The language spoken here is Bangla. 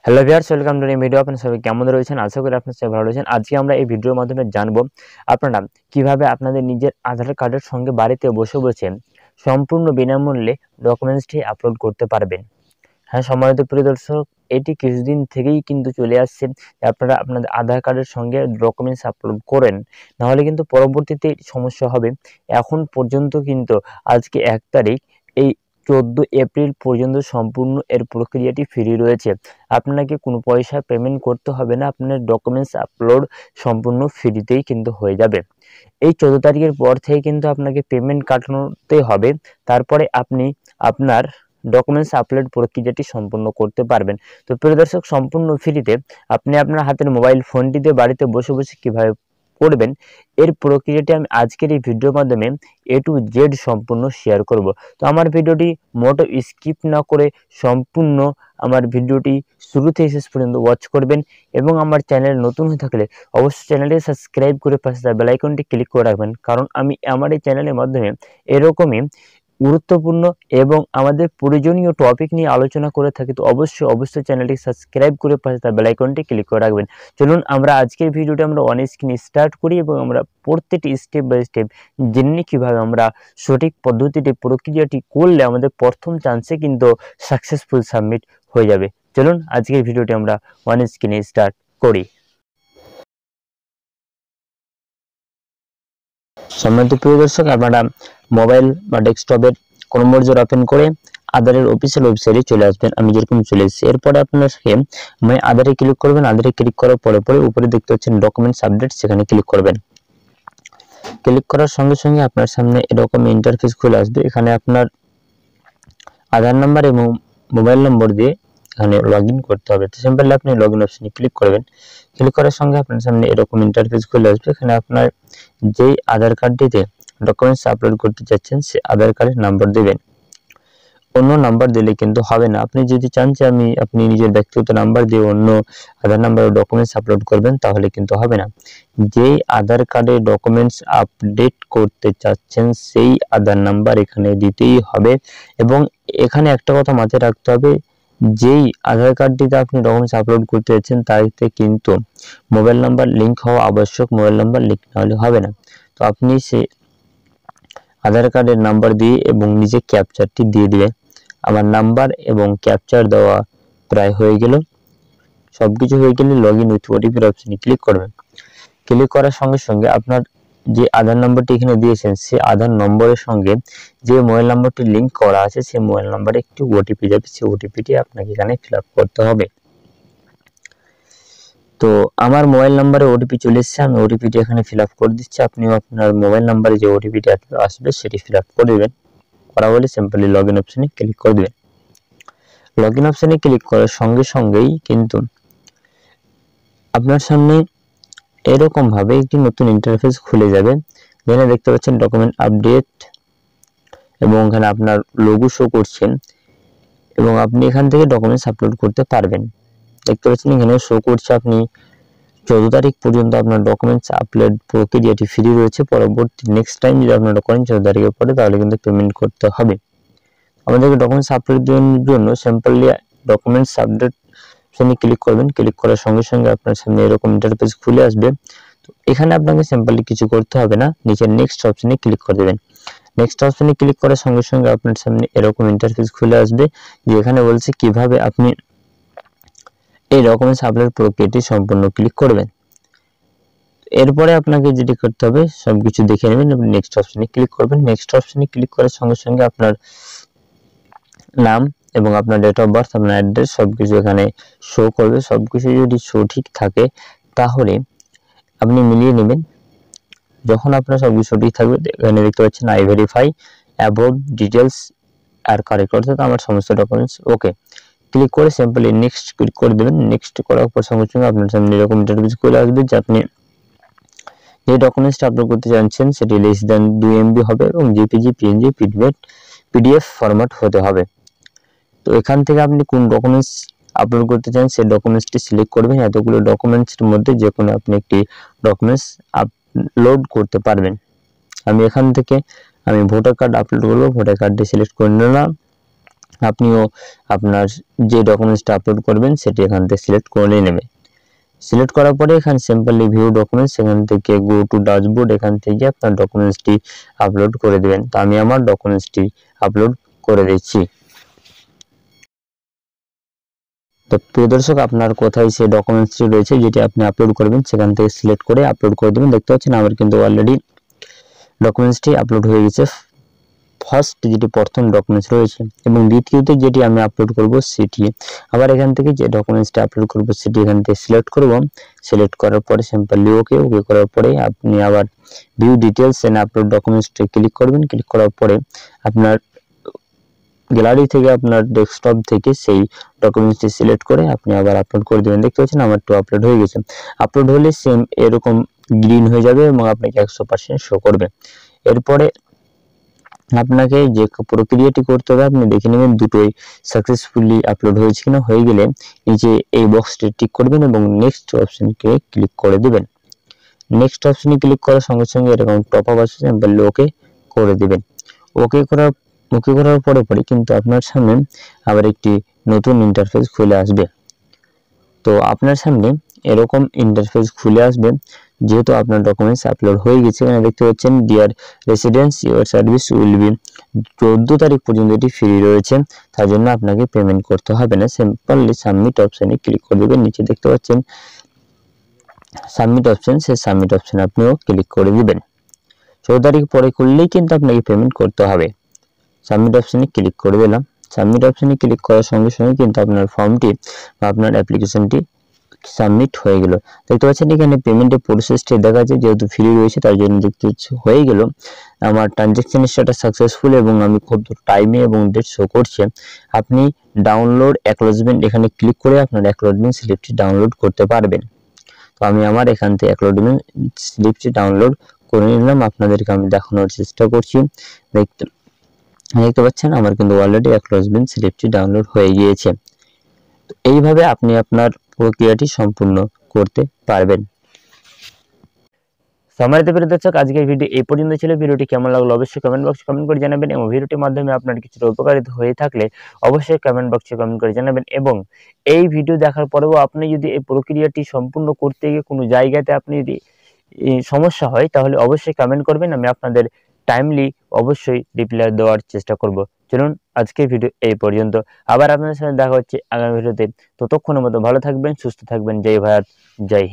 Hello viewers, welcome to new video. আপনারা সবাই কেমন রয়েছেন? আশা করি আপনারা সবাই ভালো রয়েছেন। আজকে আমরা এই ভিডিওর মাধ্যমে জানবো আপনারা কিভাবে আপনাদের নিজের আধার কার্ডের সঙ্গে বাড়িতে বসে বসে সম্পূর্ণ বিনামূল্যে ডকুমেন্টসটি আপলোড করতে পারবেন। হ্যাঁ, সম্মানিত প্রিয় দর্শক, এটি কিছুদিন থেকেই কিন্তু চলে আসছে যে আপনারা আপনাদের আধার কার্ডের সঙ্গে ডকুমেন্টস আপলোড করেন, নাহলে কিন্তু পরবর্তীতে সমস্যা হবে। এখন পর্যন্ত কিন্তু আজকে 1 তারিখ, এই 14 এপ্রিল পর্যন্ত সম্পূর্ণ এর প্রক্রিয়াটি ফ্রি রয়েছে। আপনাকে কোনো পয়সা পেমেন্ট করতে হবে না, আপনার ডকুমেন্টস আপলোড সম্পূর্ণ ফ্রিতেই কিন্তু হয়ে যাবে। এই 14 তারিখের পর থেকে কিন্তু আপনাকে পেমেন্ট কাটাতে হবে, তারপরে আপনি আপনার ডকুমেন্টস আপলোড প্রক্রিয়াটি সম্পূর্ণ করতে পারবেন। তো প্রিয় দর্শক, সম্পূর্ণ ফ্রিতে আপনি আপনার হাতের মোবাইল ফোনটিতে বাড়িতে বসে বসে কীভাবে করবেন, এর প্রক্রিয়াটি আমি আজকের এই ভিডিওর মাধ্যমে A to Z সম্পূর্ণ শেয়ার করব। তো আমার ভিডিওটি মোটো স্কিপ না করে সম্পূর্ণ আমার ভিডিওটি শুরু থেকে শেষ পর্যন্ত ওয়াচ করবেন, এবং আমার চ্যানেল নতুন হয়ে থাকলে অবশ্যই চ্যানেলটি সাবস্ক্রাইব করে পাশে থাকা বেল আইকনটি ক্লিক করে রাখবেন, কারণ আমি আমার এই চ্যানেলের মাধ্যমে এরকমই গুরুত্বপূর্ণ এবং আমাদের প্রয়োজনীয় টপিক নিয়ে আলোচনা করে থাকি। তো অবশ্যই চ্যানেলটি সাবস্ক্রাইব করে পাশে থাকা বেল আইকনটি ক্লিক করে রাখবেন। চলুন আমরা আজকের ভিডিওটি আমরা অন স্ক্রিন স্টার্ট করি, এবং আমরা প্রত্যেকটি স্টেপ বাই স্টেপ জেনে কীভাবে আমরা সঠিক পদ্ধতিতে প্রক্রিয়াটি করলে আমাদের প্রথম চান্সে কিন্তু সাকসেসফুল সাবমিট হয়ে যাবে। চলুন আজকের ভিডিওটি আমরা অন স্ক্রিনে স্টার্ট করি। সম্মানিত প্রিয় দর্শক, আপনারা মোবাইল বা ডেস্কটপের ক্রোম ব্রাউজার ওপেন করে আধারের অফিসিয়াল ওয়েবসাইটে চলে আসবেন। আমি যেরকম চলে এসেছি, এরপরে আপনাকে আধারে ক্লিক করবেন। আধারে ক্লিক করার পরে উপরে দেখতে পাচ্ছেন ডকুমেন্টস আপডেট, সেখানে ক্লিক করবেন। ক্লিক করার সঙ্গে সঙ্গে আপনার সামনে এরকম ইন্টারফেস খুলে আসবে। এখানে আপনার আধার নাম্বার এবং মোবাইল নম্বর দিয়ে এখানে লগইন করতে হবে। তো সিম্পলি আপনি লগইন অপশনে ক্লিক করবেন। ক্লিক করার সঙ্গে আপনার সামনে এরকম ইন্টারফেস খুলে আসবে। এখানে আপনার যেই আধার কার্ডটিতে ডকুমেন্টস আপলোড করতে চাচ্ছেন সে আধার কার্ডের নাম্বার দেবেন। অন্য নাম্বার দিলে কিন্তু হবে না। আপনি যদি চান যে আপনি নিজের ব্যক্তিগত নাম্বার দিয়ে অন্য আধার নাম্বারে ডকুমেন্টস আপলোড করবেন, তাহলে কিন্তু হবে না। যেই আধার কার্ডে ডকুমেন্টস আপডেট করতে চাচ্ছেন সেই আধার নাম্বার এখানে দিতেই হবে। এবং এখানে একটা কথা মাথায় রাখতে হবে, যেই আধার কার্ডটিতে আপনি ডকুমেন্টস আপলোড করতে যাচ্ছেন তাতে কিন্তু মোবাইল নাম্বার লিঙ্ক হওয়া আবশ্যক। মোবাইল নাম্বার লিঙ্ক না হলে হবে না। তো আপনি সেই আধার কার্ডের নাম্বার দিয়ে এবং নিজে ক্যাপচারটি দিয়ে দিবেন। আমার নাম্বার এবং ক্যাপচার দেওয়া প্রায় হয়ে গেল। সবকিছু হয়ে গেলে লগইন উইথ ওটিপির অপশনে ক্লিক করবেন। ক্লিক করার সঙ্গে সঙ্গে আপনার যে আধার নাম্বারটি এখানে দিয়েছেন সেই আধার নম্বরের সঙ্গে যে মোবাইল নাম্বারটি লিঙ্ক করা আছে সেই মোবাইল নাম্বারে একটি ওটিপি যাবে। সেই ওটিপিটি আপনাকে এখানে ফিল আপ করতে হবে। তো আমার মোবাইল নাম্বারে ওটিপি চলে এসেছে, আমি ওটিপিটি এখানে ফিল আপ করে দিচ্ছি। আপনিও আপনার মোবাইল নাম্বারে যে ওটিপিটি আসবে সেটি ফিল আপ করে দেবেন। করা হলে সিম্পলি লগইন অপশনে ক্লিক করে দেবেন। লগইন অপশনে ক্লিক করার সঙ্গে সঙ্গেই কিন্তু আপনার সামনে এরকম ভাবে একটি নতুন ইন্টারফেস খুলে যাবে। যেখানে দেখতে পাচ্ছেন ডকুমেন্ট আপডেট, এবং এখানে আপনার লোগো শো করছেন, এবং আপনি এখান থেকে ডকুমেন্টস আপলোড করতে পারবেন। দেখতে পাচ্ছেন এখানে শো করছে আপনি 14 তারিখ পর্যন্ত আপনার ডকুমেন্টস আপলোড প্রক্রিয়াটি ফ্রি রয়েছে। পরবর্তী নেক্সট টাইম যদি আপনারা করেন 14 তারিখের পরে, তাহলে কিন্তু পেমেন্ট করতে হবে। আমাদেরকে ডকুমেন্টস আপলোডের জন্য সিম্পলি ডকুমেন্টস আপডেট অপশনে ক্লিক করবেন। ক্লিক করার সঙ্গে সঙ্গে আপনার সামনে এরকম ইন্টারফেস খুলে আসবে। তো এখানে আপনাকে সিম্পলি কিছু করতে হবে না, নিচে নেক্সট অপশনে ক্লিক করে দেবেন। নেক্সট অপশনে ক্লিক করার সঙ্গে সঙ্গে আপনার সামনে এরকম ইন্টারফেস খুলে আসবে, যে এখানে বলছে কিভাবে আপনি এই ডকুমেন্টস আপলোড প্রক্রিয়াটি সম্পূর্ণ ক্লিক করবেন। এরপরে আপনাকে যেটি করতে হবে সবকিছু দেখে নেবেন এবং নেক্সট অপশনে ক্লিক করবেন। নেক্সট অপশনে ক্লিক করার সঙ্গে সঙ্গে আপনার নাম এবং আপনার ডেট অফ বার্থ, আপনার অ্যাড্রেস সবকিছু এখানে শো করবে। সবকিছু যদি সঠিক থাকে তাহলে আপনি মিলিয়ে নেবেন। যখন আপনার সবকিছু সঠিক থাকবে, এখানে দেখতে পাচ্ছেন আই ভেরিফাই অ্যাবাউট ডিটেলস আর কারেক্ট, অর্থাৎ আমার সমস্ত ডকুমেন্টস ওকে। ক্লিক করে সিম্পলি নেক্সট ক্লিক করে দেবেন। নেক্সট করার পর সঙ্গে সঙ্গে আপনার সামনে এরকম ইন্টারফেস চলে আসবে যে আপনি যে ডকুমেন্টসটা আপলোড করতে চাচ্ছেন সেটি লেস দ্যান 2 MB হবে এবং জেপিজি, পিএনজি, পিডিএফ ফরম্যাট হতে হবে। তো এখান থেকে আপনি কোন ডকুমেন্টস আপলোড করতে চান সেই ডকুমেন্টসটি সিলেক্ট করবেন। এতগুলো ডকুমেন্টসের মধ্যে যে কোনো আপনি একটি ডকুমেন্টস আপলোড করতে পারবেন। আমি এখান থেকে ভোটার কার্ড আপলোড করবো। ভোটার কার্ডটি সিলেক্ট করে নিলাম। আপনিও আপনার যে ডকুমেন্টসটা আপলোড করবেন সেটি এখান থেকে সিলেক্ট করে নেবে। সিলেক্ট করার পরে এখানে সিম্পলি ভিউ ডকুমেন্টস, এখান থেকে গো টু ড্যাশবোর্ড, এখান থেকে আপনার ডকুমেন্টসটি আপলোড করে দেবেন। তো আমি আমার ডকুমেন্টসটি আপলোড করে দিচ্ছি। তো প্রিয় দর্শক, আপনার কোথায় সেই ডকুমেন্টসটি রয়েছে যেটি আপনি আপলোড করবেন সেখান থেকে সিলেক্ট করে আপলোড করে দেবেন। দেখতে পাচ্ছেন আমার কিন্তু অলরেডি ডকুমেন্টসটি আপলোড হয়ে গেছে। ফার্স্ট যেটি প্রথম ডকুমেন্টস রয়েছে এবং দ্বিতীয়তে যেটি আমি আপলোড করব সেটি আবার এখান থেকে যে ডকুমেন্টসটা আপলোড করব সেটি এখান থেকে সিলেক্ট করব। সিলেক্ট করার পরে সিম্পলি ওকে করার পরে আপনি আবার ভিউ ডিটেলস এন্ড আপলোড ডকুমেন্টসটা ক্লিক করবেন। ক্লিক করার পরে আপনার গ্যালারি থেকে আপনার ডেস্কটপ থেকে সেই ডকুমেন্টসটি সিলেক্ট করে আপনি আবার আপলোড করে দেবেন। দেখতে পাচ্ছেন আমার তো আপলোড হয়ে গেছে। আপলোড হলে সেম এরকম গ্রিন হয়ে যাবে এবং আপনাকে 100% শো করবে। এরপরে আপনাকে যে প্রক্রিয়াটি করতে হবে আপনি দেখে নেবেন দুটোই সাকসেসফুলি আপলোড হয়েছে কিনা। হয়ে গেলে নিচে এই বক্সটি টিক করবেন এবং নেক্সট অপশনকে ক্লিক করে দিবেন। নেক্সট অপশনে ক্লিক করার সঙ্গে সঙ্গে এরকম টপ আপ আসছে, সিম্পলি ওকে করে দিবেন। ওকে করার পরে কিন্তু আপনার সামনে আবার একটি নতুন ইন্টারফেস খুলে আসবে। তো আপনার সামনে এরকম ইন্টারফেস খুলে আসবে যেহেতু আপনার ডকুমেন্টস আপলোড হয়ে গেছে। এখানে দেখতে পাচ্ছেন dear residents, your service will be 14 তারিখ পর্যন্ত এটি ফ্রি রয়েছে, তার জন্য আপনাকে পেমেন্ট করতে হবে না। সিম্পলি সাবমিট অপশনে ক্লিক করে দেবেন। নিচে দেখতে পাচ্ছেন সাবমিট অপশন, সেই সাবমিট অপশনে আপনিও ক্লিক করে দিবেন। 14 তারিখ পরে করলেই কিন্তু আপনাকে পেমেন্ট করতে হবে। সাবমিট অপশনে ক্লিক করে দিলাম। সাবমিট অপশনে ক্লিক করার সঙ্গে সঙ্গে কিন্তু আপনার ফর্মটি বা আপনার অ্যাপ্লিকেশনটি সাবমিট হয়ে গেল। দেখতে পাচ্ছেন এখানে পেমেন্টের প্রসেসটি দেখাচ্ছে, যেহেতু ফ্রি রয়েছে তার জন্য দেখতে হয়ে গেল। আমার ট্রানজ্যাকশন স্ট্যাটাস সাকসেসফুল এবং আমি খুব টাইমে এবং ডেট শো করছে। আপনি ডাউনলোড অ্যাকনলেজমেন্ট এখানে ক্লিক করে আপনার অ্যাকনলেজমেন্ট স্লিপটি ডাউনলোড করতে পারবেন। তো আমি আমার এখান থেকে অ্যাকনলেজমেন্ট স্লিপটি ডাউনলোড করে নিলাম। আপনাদেরকে আমি দেখানোর চেষ্টা করছি। দেখতে পাচ্ছেন আমার কিন্তু অলরেডি অ্যাকনলেজমেন্ট স্লিপটি ডাউনলোড হয়ে গিয়েছে। তো এইভাবে আপনি আপনার প্রক্রিয়াটি সম্পূর্ণ করতে পারবেন। সম্মানিত প্রিয় দর্শক, আজকের ভিডিও এই পর্যন্ত ছিল। ভিডিওটি কেমন লাগলো অবশ্যই কমেন্ট বক্সে কমেন্ট করে জানাবেন এবং ভিডিওটির মাধ্যমে আপনার কিছুটা উপকারিত হয়ে থাকলে অবশ্যই কমেন্ট বক্সে কমেন্ট করে জানাবেন। এবং এই ভিডিও দেখার পরেও আপনি যদি এই প্রক্রিয়াটি সম্পূর্ণ করতে গিয়ে কোনো জায়গাতে আপনি সমস্যা হয় তাহলে অবশ্যই কমেন্ট করবেন, আমি আপনাদের টাইমলি অবশ্যই রিপ্লাই দেওয়ার চেষ্টা করব। চলুন আজকের ভিডিও এই পর্যন্ত, আবার আপনাদের সাথে দেখা হচ্ছে আগামী ভিডিওতে। ততক্ষণের মতো ভালো থাকবেন, সুস্থ থাকবেন। জয় ভারত, জয় হিন্দ।